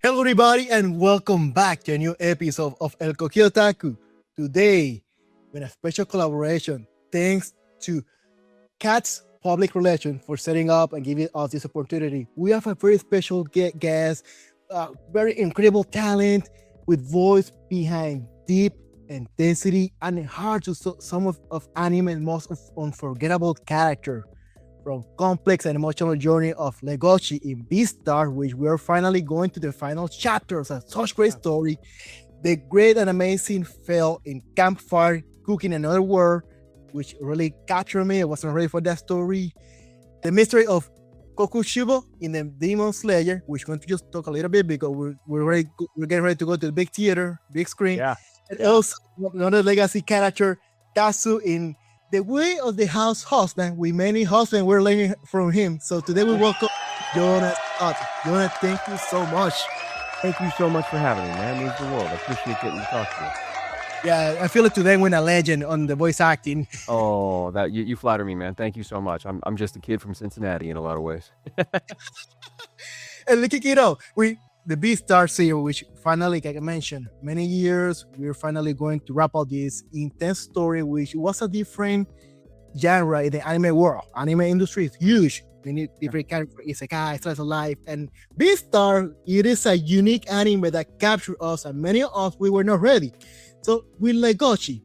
Hello, everybody, and welcome back to a new episode of El Koki Otaku. Today, with a special collaboration, thanks to Cat's Public Relation for setting up and giving us this opportunity. We have a very special guest, very incredible talent with voice behind deep intensity and heart to some of anime's most unforgettable character from complex and emotional journey of Legoshi in Beastars, which we are finally going to the final chapters of such great story. The great and amazing Fel in Campfire, Cooking Another World, which really captured me. I wasn't ready for that story. The mystery of Kokushibo in the Demon Slayer, which we're going to just talk a little bit because we're getting ready to go to the big theater, big screen. Yeah. And also another legacy character, Tatsu in The Way of the Househusband. With many husbands we're learning from him. So today we welcome Jonah Scott. Jonah, thank you so much. Thank you so much for having me, man. It means the world. I appreciate getting to talk to you. Yeah, I feel it today when a legend on the voice acting. Oh, that you flatter me, man. Thank you so much. I'm just a kid from Cincinnati in a lot of ways. And look at the Beastars series, which finally, like I mentioned, many years, we're finally going to wrap up this intense story, which was a different genre in the anime world. Anime industry is huge. Many different characters, isekai, slice of life, and Beastar, it is a unique anime that captured us, and many of us we were not ready. So with Legoshi,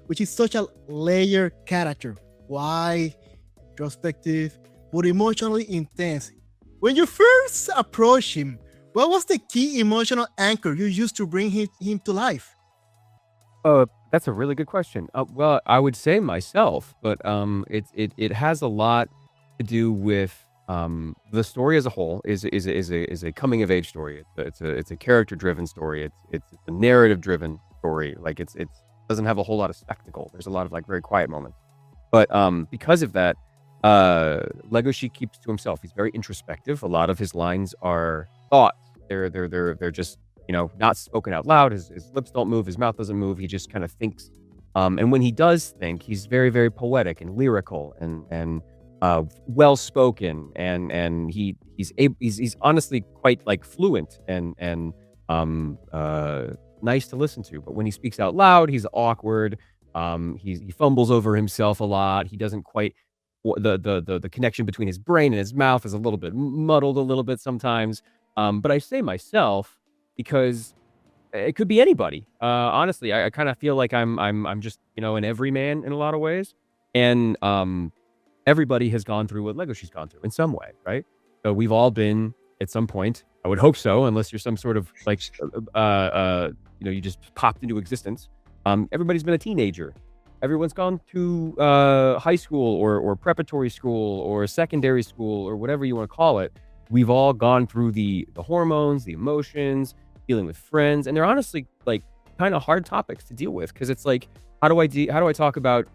which is such a layered character, why, introspective, but emotionally intense. When you first approached him, what was the key emotional anchor you used to bring him to life? That's a really good question. Well, I would say myself, but it has a lot to do with the story as a whole is a coming of age story. It's a character driven story. It's a narrative driven story. Like it doesn't have a whole lot of spectacle. There's a lot of like very quiet moments. But because of that, Legoshi keeps to himself. He's very introspective. A lot of his lines are thoughts. They're just not spoken out loud. His lips don't move. His mouth doesn't move. He just kind of thinks. And when he does think, he's very very poetic and lyrical and well spoken, and he's honestly quite like fluent and nice to listen to. But when he speaks out loud, he's awkward. He fumbles over himself a lot. He doesn't quite the connection between his brain and his mouth is a little bit muddled a little bit sometimes. But I say myself because it could be anybody. Honestly, I kind of feel like I'm just an everyman in a lot of ways, and everybody has gone through what Legoshi's gone through in some way, right? So we've all been at some point. I would hope so, unless you're some sort of like, you just popped into existence. Everybody's been a teenager. Everyone's gone to high school or preparatory school or secondary school or whatever you want to call it. We've all gone through the hormones, the emotions, dealing with friends, and they're honestly like kind of hard topics to deal with because it's like, how do I talk about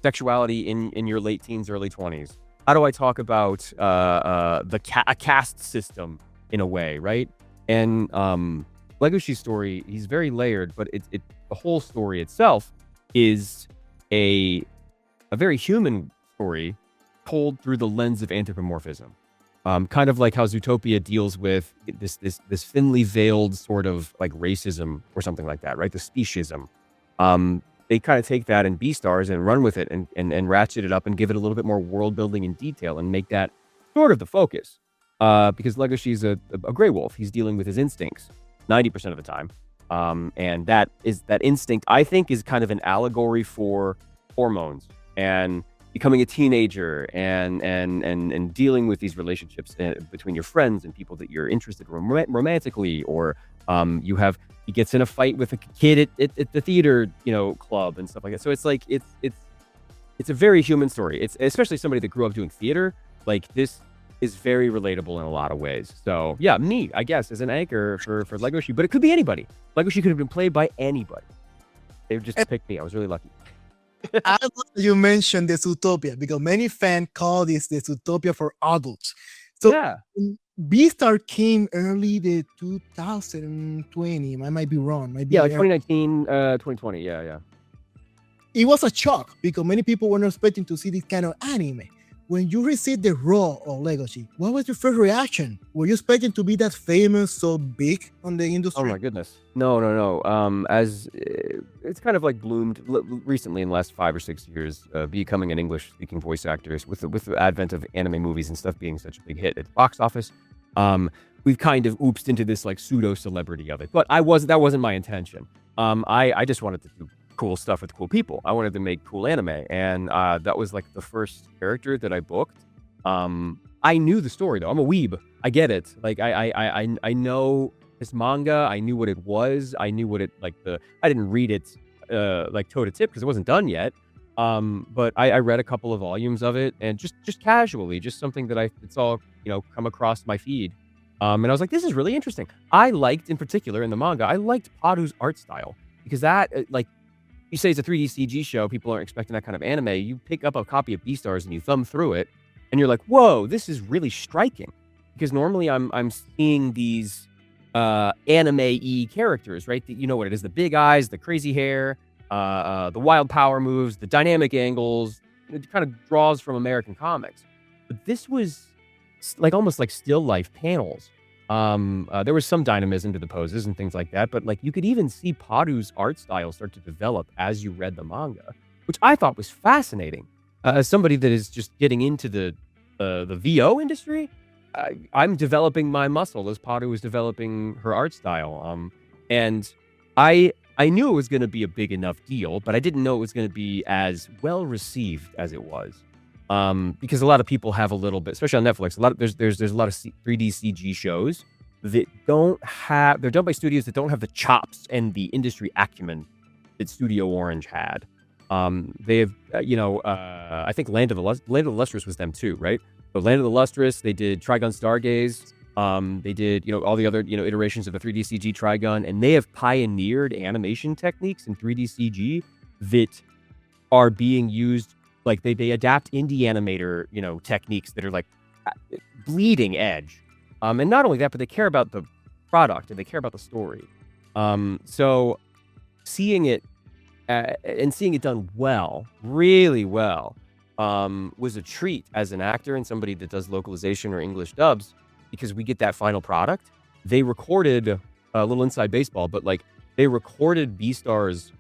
sexuality in your late teens, early 20s? How do I talk about a caste system in a way, right? And Legoshi's story, he's very layered, but the whole story itself is a very human story told through the lens of anthropomorphism. Kind of like how Zootopia deals with this thinly veiled sort of like racism or something like that, right? The speciesism. They kind of take that in Beastars and run with it and ratchet it up and give it a little bit more world building and detail and make that sort of the focus. Because Legoshi is a gray wolf. He's dealing with his instincts 90% of the time. And that instinct, I think, is kind of an allegory for hormones and becoming a teenager and dealing with these relationships between your friends and people that you're interested in romantically, or he gets in a fight with a kid at the theater, club and stuff like that. So it's like it's a very human story. It's especially somebody that grew up doing theater. Like this is very relatable in a lot of ways. So yeah, me, I guess, as an anchor for Legoshi, but it could be anybody. Legoshi could have been played by anybody. They just picked me. I was really lucky. I love that you mentioned the Zootopia because many fans call this the Zootopia for adults. So Yeah. Beastar came early the 2020. I might be wrong. Maybe Yeah, like 2019, 2020. Yeah. it was a shock because many people were not expecting to see this kind of anime. when you received the role of Legoshi, what was your first reaction? Were you expecting to be that famous, so big on the Oh industry? my goodness. No, no, no. As it's kind of like bloomed recently in the last 5 or 6 years, becoming an English-speaking voice actor with the advent of anime movies and stuff being such a big hit at the box office. Um, we've kind of oopsed into this like pseudo celebrity of it, but that wasn't my intention. I just wanted to do cool stuff with cool people. I wanted to make cool anime, and that was like the first character that I booked. I knew the story though. I'm a weeb. I get it. Like I know this manga. I knew what it was. I knew what it like the. I didn't read it like toe to tip because it wasn't done yet. But I read a couple of volumes of it and just casually, just something that it's all come across my feed. And I was like, this is really interesting. I liked in particular in the manga. I liked Paru's art style because that like you say it's a 3D CG show. People aren't expecting that kind of anime. You pick up a copy of Beastars and you thumb through it, and you're like, whoa, this is really striking. Because normally I'm seeing these anime-y characters, right? You know what it is: the big eyes, the crazy hair, the wild power moves, the dynamic angles. It kind of draws from American comics. But this was like almost like still life panels. There was some dynamism to the poses and things like that, but like you could even see Paru's art style start to develop as you read the manga, which I thought was fascinating. As somebody that is just getting into the VO industry, I'm developing my muscle as Paru was developing her art style. And I knew it was going to be a big enough deal, but I didn't know it was going to be as well received as it was. Because a lot of people have a little bit, especially on Netflix, there's a lot of 3D CG shows that they're done by studios that don't have the chops and the industry acumen that Studio Orange had. They have, I think Land of the Lustrous was them too, right? So Land of the Lustrous, they did Trigun Stargaze. They did, all the other, iterations of the 3D CG Trigun, and they have pioneered animation techniques in 3D CG that are being used. Like they adapt indie animator, techniques that are like bleeding edge. And not only that, but they care about the product and they care about the story. So seeing it and seeing it done well, really well, was a treat as an actor and somebody that does localization or English dubs, because we get that final product. They recorded a little inside baseball, but like they recorded Beastars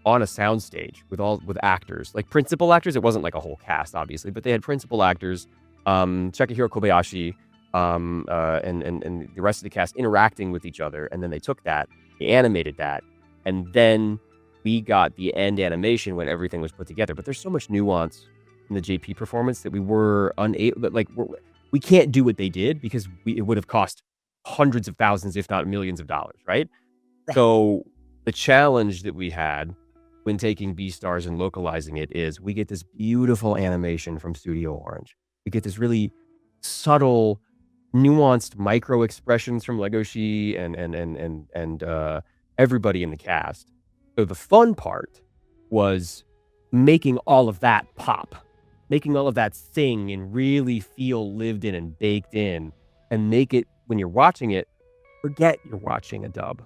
on a soundstage with actors, like principal actors. It wasn't like a whole cast, obviously, but they had principal actors, Shakihiro Kobayashi, and the rest of the cast interacting with each other. And then they took that, they animated that, and then we got the end animation when everything was put together. But there's so much nuance in the JP performance that we were unable, like we can't do what they did because it would have cost hundreds of thousands, if not millions of dollars, right? So the challenge that we had when taking Beastars and localizing it is we get this beautiful animation from Studio Orange. We get this really subtle, nuanced micro expressions from Legoshi and everybody in the cast. So the fun part was making all of that pop, making all of that sing and really feel lived in and baked in, and make it, when you're watching it, forget you're watching a dub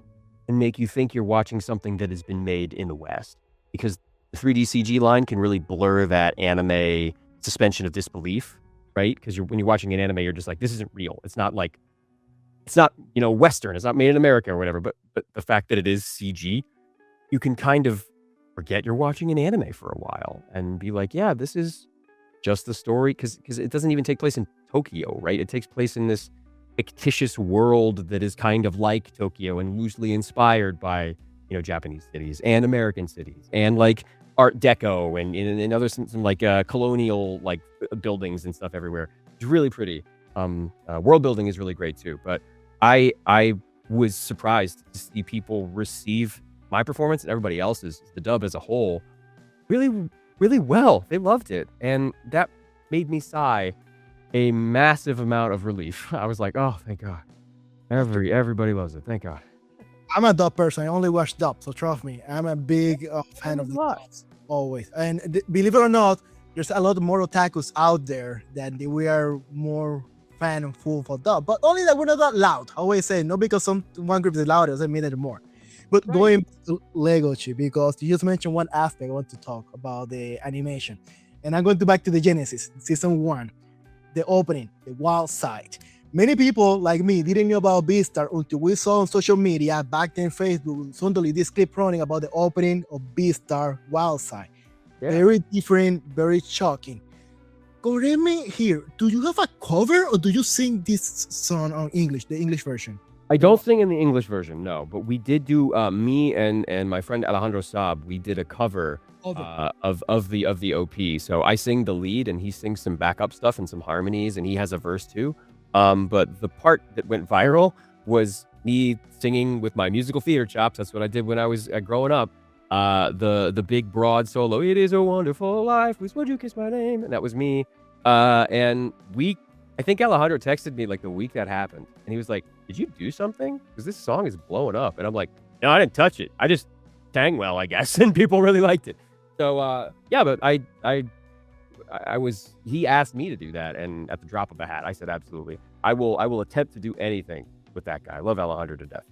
and make you think you're watching something that has been made in the West. Because the 3D CG line can really blur that anime suspension of disbelief, right? Because when you're watching an anime, you're just like, this isn't real. It's not Western. It's not made in America or whatever. But the fact that it is CG, you can kind of forget you're watching an anime for a while and be like, yeah, this is just the story. Because it doesn't even take place in Tokyo, right? It takes place in this fictitious world that is kind of like Tokyo and loosely inspired by Japanese cities and American cities and like Art Deco and other some like colonial like buildings and stuff everywhere. It's really pretty. World building is really great too. But I was surprised to see people receive my performance and everybody else's, the dub as a whole, really, really well. They loved it, and that made me sigh a massive amount of relief. I was like, oh, thank God. Everybody loves it. Thank God. I'm a dub person. I only watch dub, so trust me, I'm a big fan of the dubs always. And believe it or not, there's a lot more otakus out there that we are more fan and full for dub, but only that we're not that loud. I always say, not because one group is louder doesn't mean it more. But going to Legoshi, because you just mentioned one aspect I want to talk about, the animation. and I'm going to back to the Genesis, season 1, the opening, the Wild Side. Many people like me didn't know about Beastar until we saw on social media back then Facebook suddenly this clip running about the opening of Beastar Wild Side. Yeah. Very different, very shocking. Correct me here. Do you have a cover or do you sing this song on English, the English version? I don't sing in the English version, no, but we did do me and my friend Alejandro Saab. We did a cover of the OP. So I sing the lead, and he sings some backup stuff and some harmonies, and he has a verse too. But the part that went viral was me singing with my musical theater chops. That's what I did when I was growing up. The big broad solo. It is a wonderful life. Please would you kiss my name? And that was me. And I think Alejandro texted me like the week that happened, and he was like, "Did you do something? Because this song is blowing up." And I'm like, "No, I didn't touch it. I just sang well, I guess," and people really liked it. So yeah, but I was. He asked me to do that, and at the drop of a hat, I said absolutely. I will attempt to do anything with that guy. I love Alejandro to death.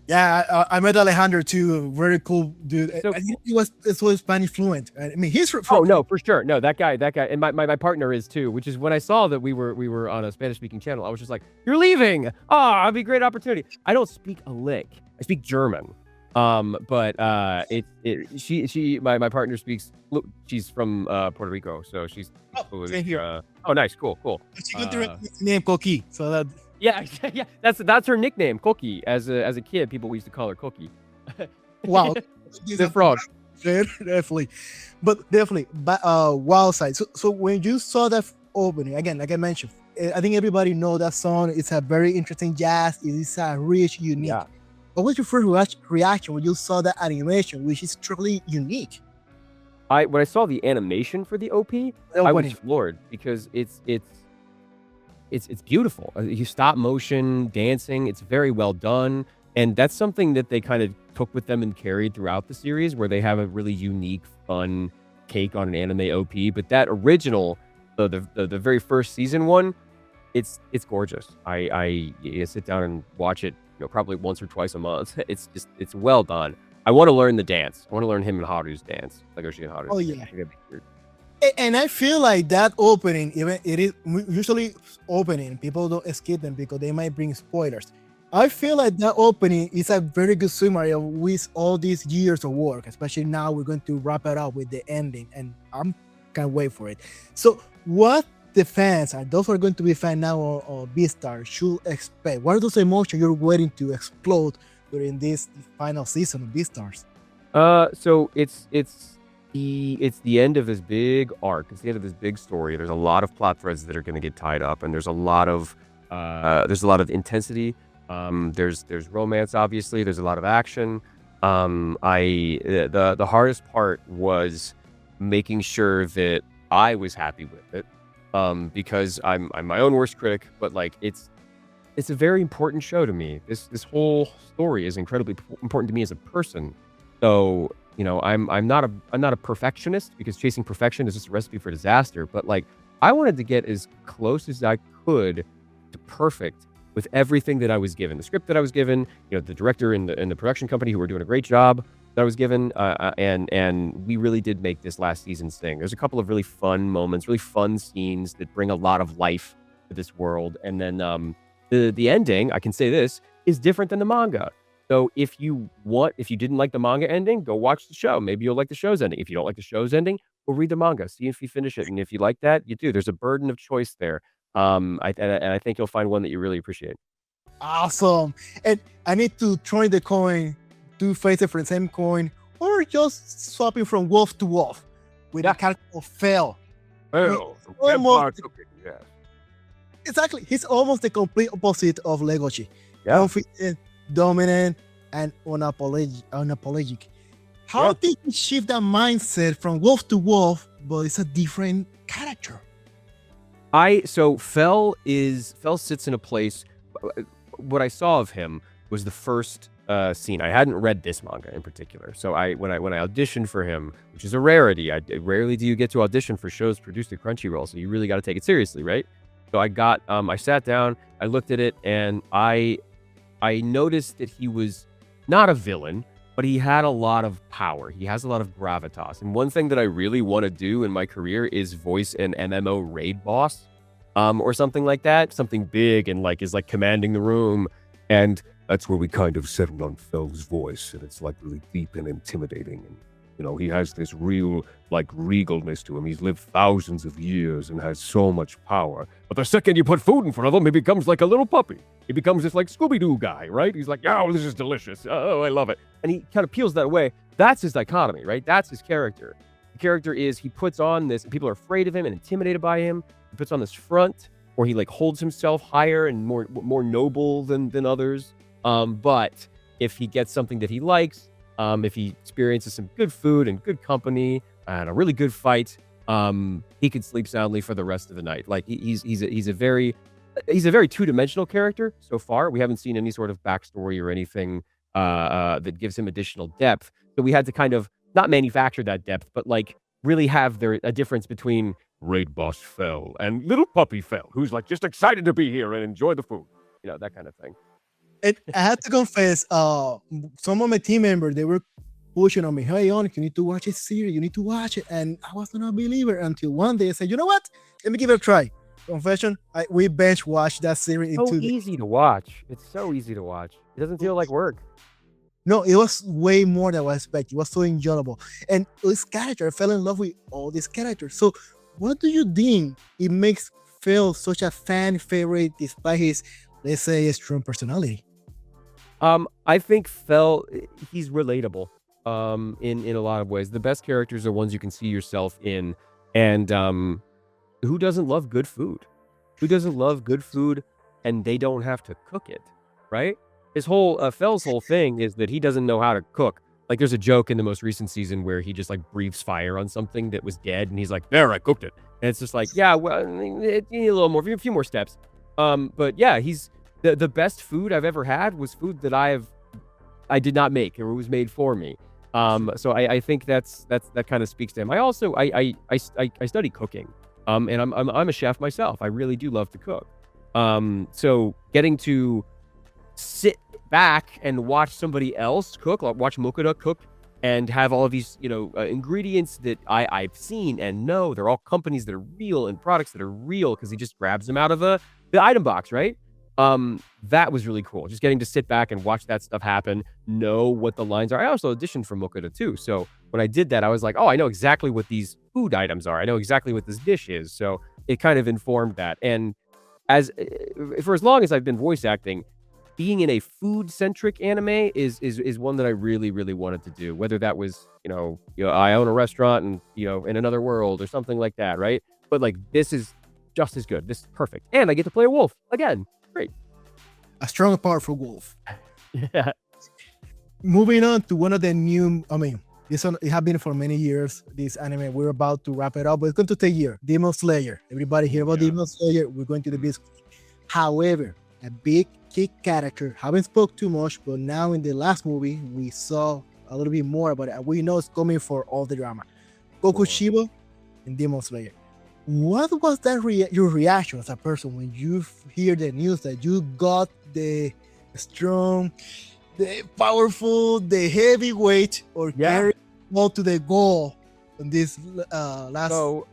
Yeah, I met Alejandro too. Very cool dude. So I think he was Spanish fluent. I mean, he's from. Oh no, for sure. No, that guy, and my partner is too. Which is when I saw that we were on a Spanish speaking channel, I was just like, "You're leaving? Oh, it'd be a great opportunity." I don't speak a lick. I speak German. But my partner speaks. She's from Puerto Rico, so she's. Same here. Oh, nice, cool. She got the name Koki, so that. Yeah, yeah. That's her nickname, Koki. As a kid, people used to call her Koki. Wow, the frog. Definitely, but Wild Side. So when you saw that opening again, like I mentioned, I think everybody know that song. It's a very interesting jazz. It is a rich, unique. Yeah. What was your first reaction when you saw that animation, which is truly unique? When I saw the animation for the OP, I was floored because it's beautiful. You stop motion dancing. It's very well done. And that's something that they kind of took with them and carried throughout the series, where they have a really unique, fun take on an anime OP. But that original, the very first season one, it's gorgeous. I sit down and watch it, probably once or twice a month. It's well done. I want to learn the dance. I want to learn him and Haru's dance. Legoshi and Haru's. Oh yeah. Dance. And I feel like that opening, even it is usually opening, people don't skip them because they might bring spoilers. I feel like that opening is a very good summary of with all these years of work, especially now we're going to wrap it up with the ending, and I'm can't wait for it. So what the fans and those who are going to be fans now of Beastars should expect? What are those emotions you're waiting to explode during this final season of Beastars? So it's the end of this big arc. It's the end of this big story. There's a lot of plot threads that are going to get tied up, and there's a lot of intensity. There's romance, obviously. There's a lot of action. The hardest part was making sure that I was happy with it, because I'm my own worst critic. But like it's a very important show to me. This whole story is incredibly important to me as a person. So I'm not a perfectionist, because chasing perfection is just a recipe for disaster. But like I wanted to get as close as I could to perfect with everything that I was given, the script that I was given, the director and the production company who were doing a great job that I was given, and we really did make this last season sing. There's a couple of really fun moments, really fun scenes that bring a lot of life to this world, and then the ending, I can say this, is different than the manga. So if you didn't like the manga ending, go watch the show. Maybe you'll like the show's ending. If you don't like the show's ending, go read the manga. See if you finish it, and if you like that, you do. There's a burden of choice there. I think you'll find one that you really appreciate. Awesome. And I need to turn the coin, two faces for the same coin, or just swapping from wolf to wolf with a character of Fel. From Campfire, yeah. Exactly. He's almost the complete opposite of Legoshi. Yeah. Confident, dominant, and unapologetic. How did you shift that mindset from wolf to wolf, but it's a different character? So Fel sits in a place. What I saw of him was the first scene. I hadn't read this manga in particular, so when I auditioned for him, which is a rarity. Rarely do you get to audition for shows produced at Crunchyroll, so you really got to take it seriously, right? So I sat down, I looked at it, and I noticed that he was not a villain, but he had a lot of power. He has a lot of gravitas. And one thing that I really want to do in my career is voice an MMO raid boss, or something like that. Something big and like is like commanding the room. And that's where we kind of settled on Fel's voice, and it's like really deep and intimidating. And you know, he has this real like regalness to him. He's lived thousands of years and has so much power. But the second you put food in front of him, he becomes like a little puppy. He becomes this like Scooby-Doo guy, right? He's like, oh, this is delicious. Oh, I love it. And he kind of peels that away. That's his dichotomy, right? That's his character. The character is he puts on this, and people are afraid of him and intimidated by him. He puts on this front, or he like holds himself higher and more noble than others. But if he gets something that he likes, if he experiences some good food and good company and a really good fight, he could sleep soundly for the rest of the night. Like he's a very two-dimensional character so far. We haven't seen any sort of backstory or anything that gives him additional depth. So we had to kind of not manufacture that depth, but like really have a difference between Raid Boss Fel and Little Puppy Fel, who's like just excited to be here and enjoy the food. You know, that kind of thing. And I have to confess, some of my team members, they were pushing on me, hey, Onyx, you need to watch this series, you need to watch it. And I was not a believer until one day I said, you know what? Let me give it a try. Confession, we bench watched that series. So easy to watch. It's so easy to watch. It doesn't feel like work. No, it was way more than I was expecting. It was so enjoyable. And this character, I fell in love with all these characters. So what do you think it makes Phil such a fan favorite despite his, let's say, strong personality? I think Fel, he's relatable in a lot of ways. The best characters are ones you can see yourself in. And who doesn't love good food? Who doesn't love good food and they don't have to cook it, right? His whole, Fel's whole thing is that he doesn't know how to cook. Like there's a joke in the most recent season where he just like breathes fire on something that was dead and he's like, there, I cooked it. And it's just like, yeah, well, you need a little more, a few more steps. But yeah, he's the best food I've ever had was food that I did not make or it was made for me. So I think that kind of speaks to him. I also, I study cooking. And I'm a chef myself. I really do love to cook. So getting to sit back and watch somebody else cook, like watch Mokuda cook and have all of these, ingredients that I've seen and know. They're all companies that are real and products that are real because he just grabs them out of the item box, right? That was really cool. Just getting to sit back and watch that stuff happen, know what the lines are. I also auditioned for Mokuda too. So when I did that, I was like, oh, I know exactly what these food items are. I know exactly what this dish is. So it kind of informed that. And for as long as I've been voice acting, being in a food-centric anime is one that I really, really wanted to do. Whether that was, I own a restaurant and, in another world or something like that, right? But like, this is just as good. This is perfect. And I get to play a wolf again. Great. A strong and powerful wolf. Yeah. Moving on to one of the new, this one, it has been for many years, this anime. We're about to wrap it up, but it's going to take a year. Demon Slayer. Everybody hear about Demon Slayer? We're going to the beast. However, a big key character, haven't spoke too much, but now in the last movie, we saw a little bit more about it. We know it's coming for all the drama. Kokushibo and Demon Slayer. What was that your reaction as a person when you hear the news that you got the strong, the powerful, the heavyweight, or carry all to the goal on this last? So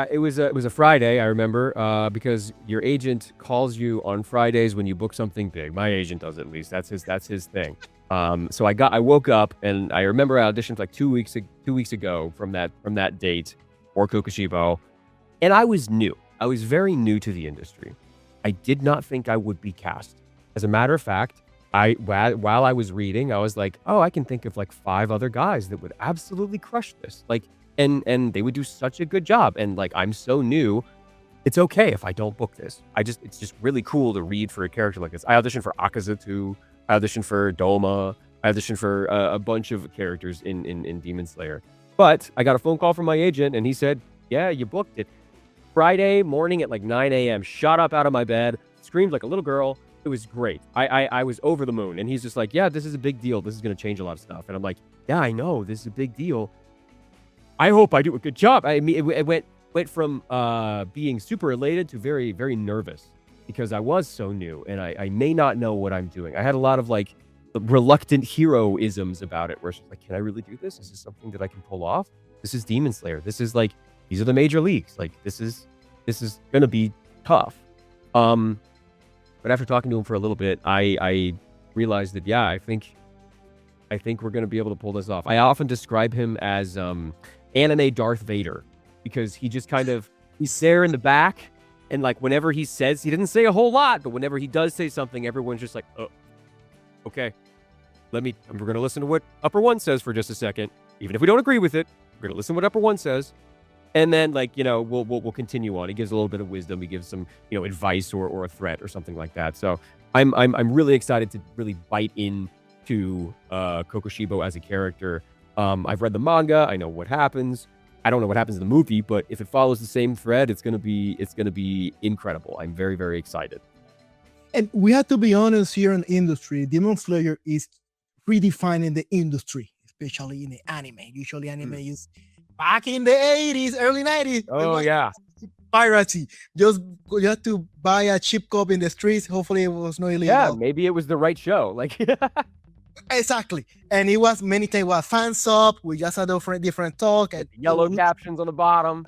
it was a Friday, I remember, because your agent calls you on Fridays when you book something big. My agent does, at least. That's his thing. So I woke up and I remember I auditioned like 2 weeks ago from that date for Kokushibo. And I was new. I was very new to the industry. I did not think I would be cast. As a matter of fact, while I was reading, I was like, oh, I can think of like 5 other guys that would absolutely crush this. Like, and they would do such a good job. And like, I'm so new, it's okay if I don't book this. It's just really cool to read for a character like this. I auditioned for Akazutu. I auditioned for Doma. I auditioned for a bunch of characters in Demon Slayer. But I got a phone call from my agent and he said, yeah, you booked it. Friday morning at like 9 a.m. Shot up out of my bed, screamed like a little girl. It was great. I was over the moon. And he's just like, yeah, this is a big deal. This is going to change a lot of stuff. And I'm like, yeah, I know. This is a big deal. I hope I do a good job. I mean, it went from being super elated to very, very nervous because I was so new and I may not know what I'm doing. I had a lot of like reluctant heroisms about it, where she's like, can I really do this? Is this something that I can pull off? This is Demon Slayer. This is like, these are the major leagues. Like, this is gonna be tough. But after talking to him for a little bit, I realized that, yeah, I think we're gonna be able to pull this off. I often describe him as anime Darth Vader, because he just kind of, he's there in the back, and like whenever he says, he didn't say a whole lot, but whenever he does say something, everyone's just like, oh, okay, we're gonna listen to what Upper One says for just a second, even if we don't agree with it. We're gonna listen to what Upper One says, and then, like, we'll continue on. He gives a little bit of wisdom. He gives some, advice or a threat or something like that. So I'm really excited to really bite into Kokushibo as a character. I've read the manga. I know what happens. I don't know what happens in the movie, but if it follows the same thread, it's gonna be incredible. I'm very, very excited. And we have to be honest here in the industry. Demon Slayer is redefining the industry, especially in the anime. Usually, anime is back in the 80s, early 90s. Oh yeah, piracy. You had to buy a cheap copy in the streets. Hopefully, it was not illegal. Yeah, maybe it was the right show. Like exactly, and it was many times was fan sub. We just had different talk and yellow captions on the bottom.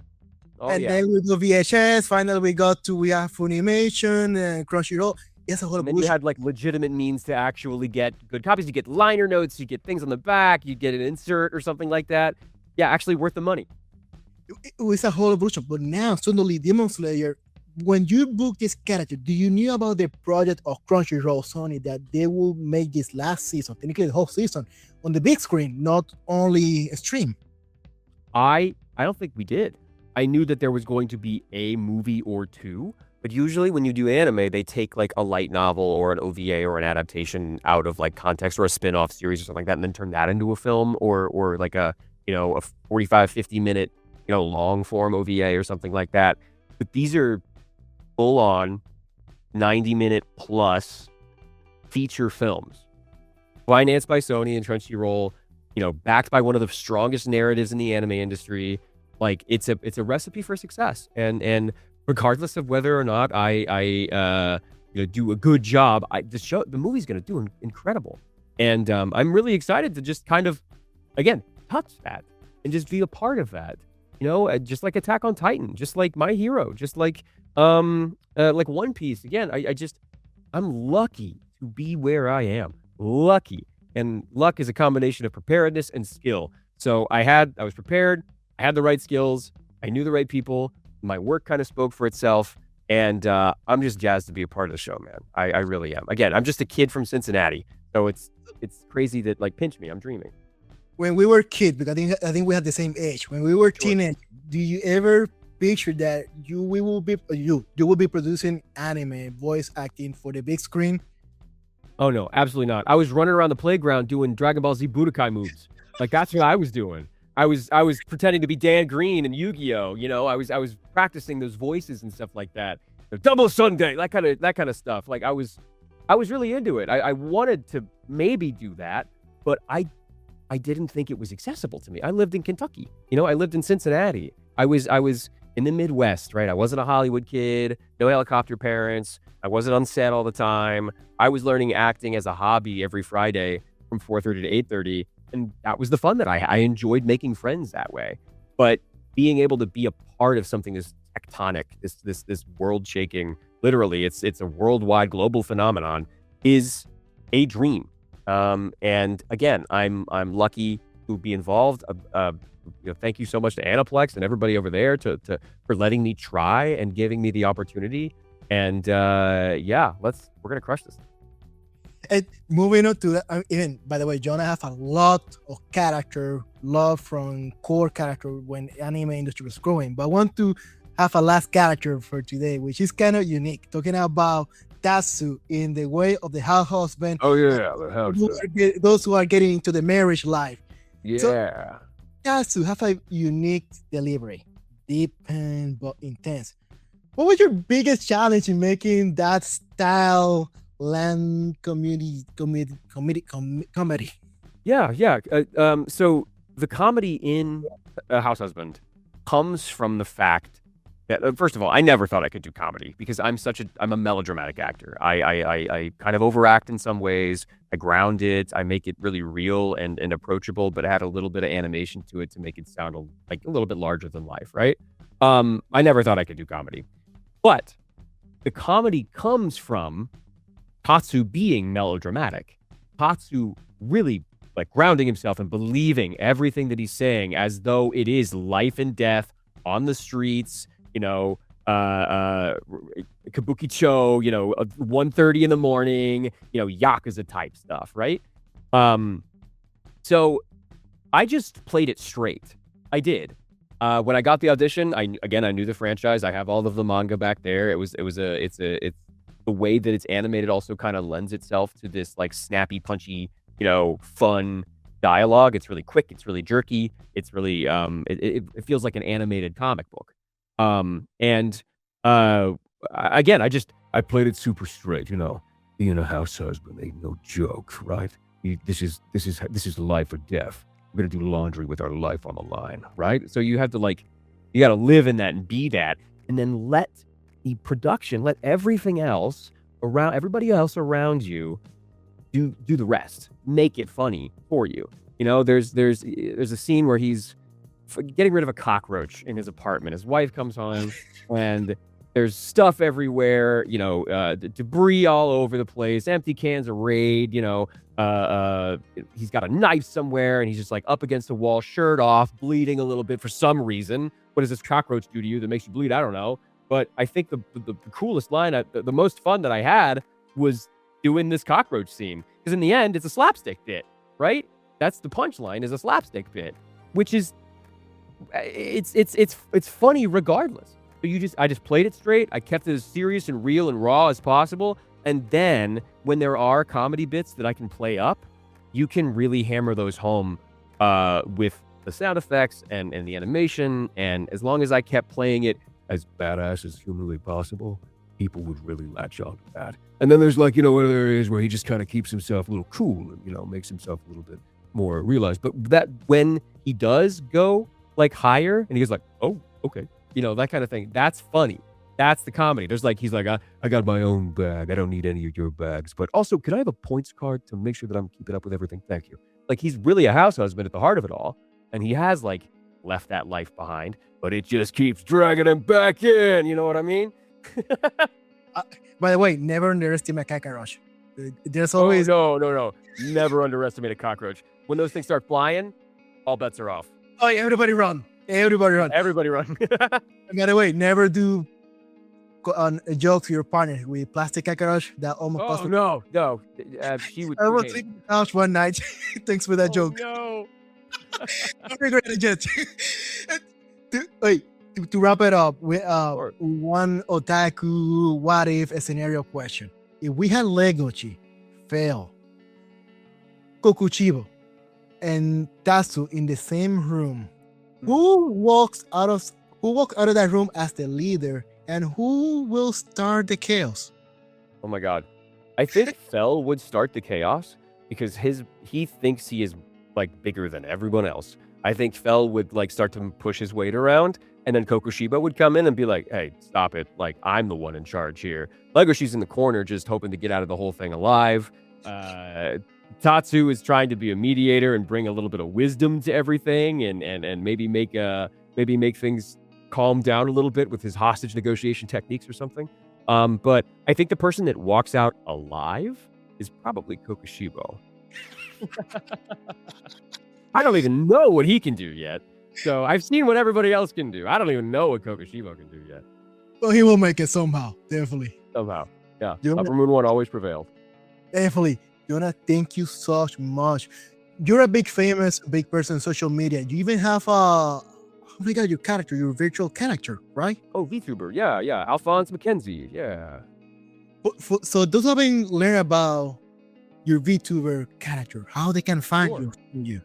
Oh, and then we do VHS. Finally, we have Funimation and Crunchyroll. Yes, a whole. And then you had like legitimate means to actually get good copies. You get liner notes. You get things on the back. You get an insert or something like that. Yeah, actually worth the money. It was a whole evolution, but now suddenly Demon Slayer. When you book this character, do you knew about the project of Crunchyroll Sony that they will make this last season, technically the whole season, on the big screen, not only a stream? I don't think we did. I knew that there was going to be a movie or two, but usually when you do anime, they take like a light novel or an OVA or an adaptation out of like context, or a spin-off series or something like that, and then turn that into a film or like a 45, 50 minute, long form OVA or something like that. But these are full on 90-minute plus feature films, financed by Sony and Crunchyroll, backed by one of the strongest narratives in the anime industry. Like, it's a recipe for success, and regardless of whether or not I do a good job, the movie's gonna do incredible, and I'm really excited to just kind of, again, touch that and just be a part of that. Just like Attack on Titan, just like My Hero, just like One Piece. Again, I'm lucky to be where I am. Lucky, and luck is a combination of preparedness and skill. So I was prepared. I had the right skills. I knew the right people. My work kind of spoke for itself, and I'm just jazzed to be a part of the show, man. I really am. Again, I'm just a kid from Cincinnati, so it's crazy that, like, pinch me. I'm dreaming. When we were kids, because I think we had the same age. When we were teenage, do you ever picture that you will be producing anime voice acting for the big screen? Oh no, absolutely not. I was running around the playground doing Dragon Ball Z Budokai moves. Like, that's what I was doing. I was pretending to be Dan Green and Yu-Gi-Oh. I was practicing those voices and stuff like that. Double Sunday, that kind of stuff. Like, I was really into it. I wanted to maybe do that, but I didn't think it was accessible to me. I lived in Kentucky. I lived in Cincinnati. I was in the Midwest, right? I wasn't a Hollywood kid, no helicopter parents. I wasn't on set all the time. I was learning acting as a hobby every Friday from 4:30 to 8:30. And that was the fun that I enjoyed, making friends that way. But being able to be a part of something this tectonic, this world shaking, literally, it's a worldwide global phenomenon, is a dream. And again, I'm lucky to be involved. Thank you so much to Aniplex and everybody over there for letting me try and giving me the opportunity. And we're gonna crush this. And moving on to that, even by the way, Jonah has a lot of character love from core character when anime industry was growing. But I want to have a last character for today, which is kind of unique. Talking about Tatsu in the way of the Househusband. Oh yeah, the house. Those who are getting into the marriage life. Yeah. So, Tatsu have a unique delivery, deep and but intense. What was your biggest challenge in making that style land comedy? Yeah. So the comedy in Househusband comes from the fact Yeah, first of all, I never thought I could do comedy because I'm a melodramatic actor. I kind of overact in some ways. I ground it. I make it really real and approachable, but add a little bit of animation to it to make it sound like a little bit larger than life, right? I never thought I could do comedy, but the comedy comes from Tatsu being melodramatic. Tatsu really like grounding himself and believing everything that he's saying as though it is life and death on the streets, kabukicho, 1:30 in the morning, yakuza type stuff, right? So I just played it straight. I did. When I got the audition, I knew the franchise. I have all of the manga back there. It's the way that it's animated also kind of lends itself to this like snappy, punchy, fun dialogue. It's really quick. It's really jerky. It's really it feels like an animated comic book. Again, I played it super straight. Being a house husband ain't no joke, right? This is life or death. We're gonna do laundry with our life on the line, right? So you have to you gotta live in that and be that, and then let the production, let everybody else around you do the rest. Make it funny for you. There's a scene where he's getting rid of a cockroach in his apartment. His wife comes home and there's stuff everywhere, debris all over the place, empty cans of Raid, he's got a knife somewhere and he's just like up against the wall, shirt off, bleeding a little bit for some reason. What does this cockroach do to you that makes you bleed? I don't know. But I think the coolest line, the most fun that I had was doing this cockroach scene. Because in the end, it's a slapstick bit, right? That's the punchline, is a slapstick bit, which is it's funny regardless. So I just played it straight. I kept it as serious and real and raw as possible. And then when there are comedy bits that I can play up, you can really hammer those home with the sound effects and the animation. And as long as I kept playing it as badass as humanly possible, people would really latch on to that. And then there's other areas where he just kind of keeps himself a little cool and, makes himself a little bit more realized. But that when he does go higher and he goes oh, okay, that kind of thing, that's funny. That's the comedy. There's he's I got my own bag. I don't need any of your bags. But also, can I have a points card to make sure that I'm keeping up with everything? Thank you. He's really a house husband at the heart of it all. And he has left that life behind, but it just keeps dragging him back in. You know what I mean? By the way, never underestimate a cockroach. There's always... No. Never underestimate a cockroach. When those things start flying, all bets are off. Oh, everybody run. Everybody run. Everybody run. By the way, never do a joke to your partner with plastic cockroach. That almost... No. She would... I was sleeping in the house one night. Thanks for that joke. No. I regret it yet. To wrap it up, with one otaku what if scenario question. If we had Legoshi, Fel, Kokushibo, and Tatsu in the same room, who walks out of that room as the leader, and who will start the chaos? Oh my god. I think Fel would start the chaos because he thinks he is bigger than everyone else. I think Fel would start to push his weight around, and then Kokushibo would come in and be like, hey, stop it. I'm the one in charge here. Legoshi's in the corner just hoping to get out of the whole thing alive. Tatsu is trying to be a mediator and bring a little bit of wisdom to everything and maybe make things calm down a little bit with his hostage negotiation techniques or something. But I think the person that walks out alive is probably Kokushibo. I don't even know what he can do yet. So I've seen what everybody else can do. I don't even know what Kokushibo can do yet. Well, he will make it somehow, definitely. Somehow. Yeah. Jonah, Upper Moon One always prevailed. Definitely. Jonah, thank you so much. You're a big person on social media. You even have your virtual character, right? Oh, VTuber. Yeah. Alphonse McKenzie. Yeah. So those who haven't learned about your VTuber character, how they can find you.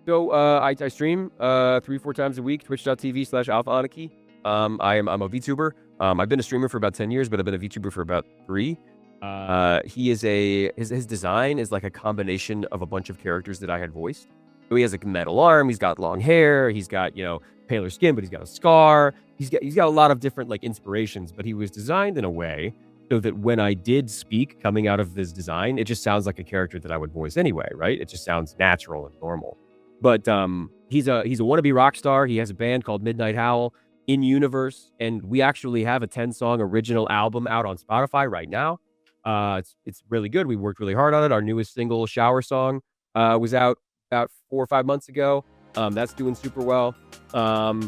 So I stream 3-4 times a week, twitch.tv/alphaaniki. I'm a VTuber. I've been a streamer for about 10 years, but I've been a VTuber for about 3. His design is a combination of a bunch of characters that I had voiced. So he has a metal arm, he's got long hair, he's got, paler skin, but he's got a scar. he's got a lot of different like inspirations, but he was designed in a way so that when I did speak coming out of this design, it just sounds like a character that I would voice anyway, right? It just sounds natural and normal. But he's a wannabe rock star. He has a band called Midnight Howl in universe, and we actually have a 10-song original album out on Spotify right now. It's really good. We worked really hard on it. Our newest single, Shower Song, was out about 4 or 5 months ago. That's doing super well.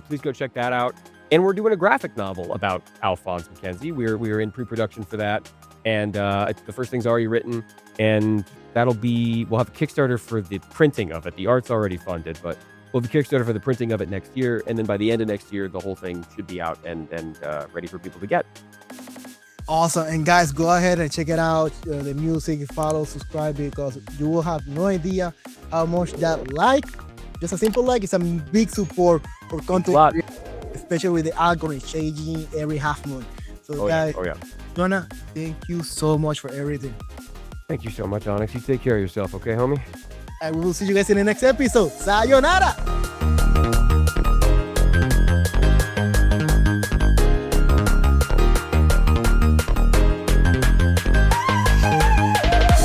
Please go check that out. And we're doing a graphic novel about Alphonse McKenzie. We're in pre-production for that, and the first thing's already written, and we'll have a Kickstarter for the printing of it. The art's already funded, but we'll have a Kickstarter for the printing of it next year, and then by the end of next year, the whole thing should be out and ready for people to get. Awesome. And guys, go ahead and check it out. The music, follow, subscribe, because you will have no idea how much that just a simple like, is a big support for content, especially with the algorithm changing every half moon. So guys, Jonah, thank you so much for everything. Thank you so much, Onyx. You take care of yourself, okay, homie? And we will see you guys in the next episode. Sayonara!